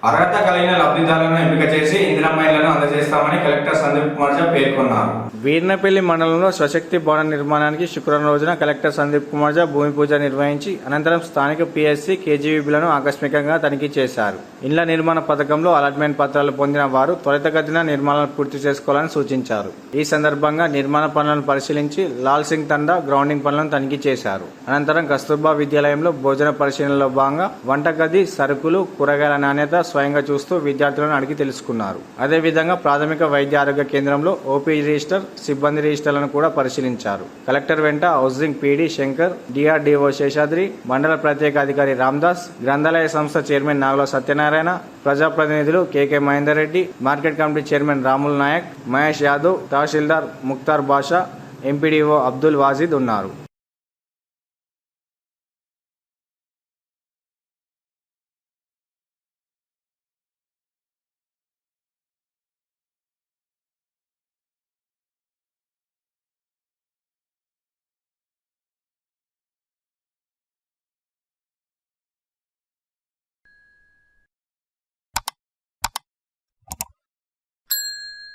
అర్హత కలిగిన లబ్ధిదారులను ఎంపిక చేసి ఇందిరమ్మ ఇళ్లను అందజేస్తామని కలెక్టర్ సందీప్ కుమార్ ఝా పేర్కొన్నారు. వీర్నపల్లి మండలంలో స్వశక్తి భవన నిర్మాణానికి శుక్రవారం రోజున కలెక్టర్ సందీప్ కుమార్ ఝా భూమి పూజ నిర్వహించి అనంతరం స్థానిక పిఎస్సి కేజీవీబీలను ఆకస్మికంగా తనిఖీ చేశారు. ఇళ్ల నిర్మాణ పథకంలో అలాట్మెంట్ పత్రాలు పొందిన వారు త్వరితగతిన నిర్మాణాలు పూర్తి చేసుకోవాలని సూచించారు. ఈ సందర్భంగా నిర్మాణ పనులను పరిశీలించి లాల్ సింగ్ తండా గ్రౌండింగ్ పనులను తనిఖీ చేశారు. అనంతరం కస్తూర్బా విద్యాలయంలో భోజన పరిశీలనలో భాగంగా వంటగది, సరుకులు, కూరగాయల నాణ్యత స్వయంగా చూస్తూ విద్యార్థులను అడిగి తెలుసుకున్నారు. అదేవిధంగా ప్రాథమిక వైద్య ఆరోగ్య కేంద్రంలో ఓపీ రిజిస్టర్, సిబ్బంది రిజిస్టర్లను కూడా పరిశీలించారు. కలెక్టర్ వెంట housing PD Shankar, DRDO Seshadri, మండల ప్రత్యేక అధికారి రామ్దాస్, గ్రంథాలయ సంస్థ చైర్మన్ నాగల సత్యనారాయణ, ప్రజాప్రతినిధులు KK Mahender Reddy, market committee chairman Ramul Nayak, Mahesh Yadav, tahsildar Mukhtar Basha, MPDO Abdul Wajid ఉన్నారు.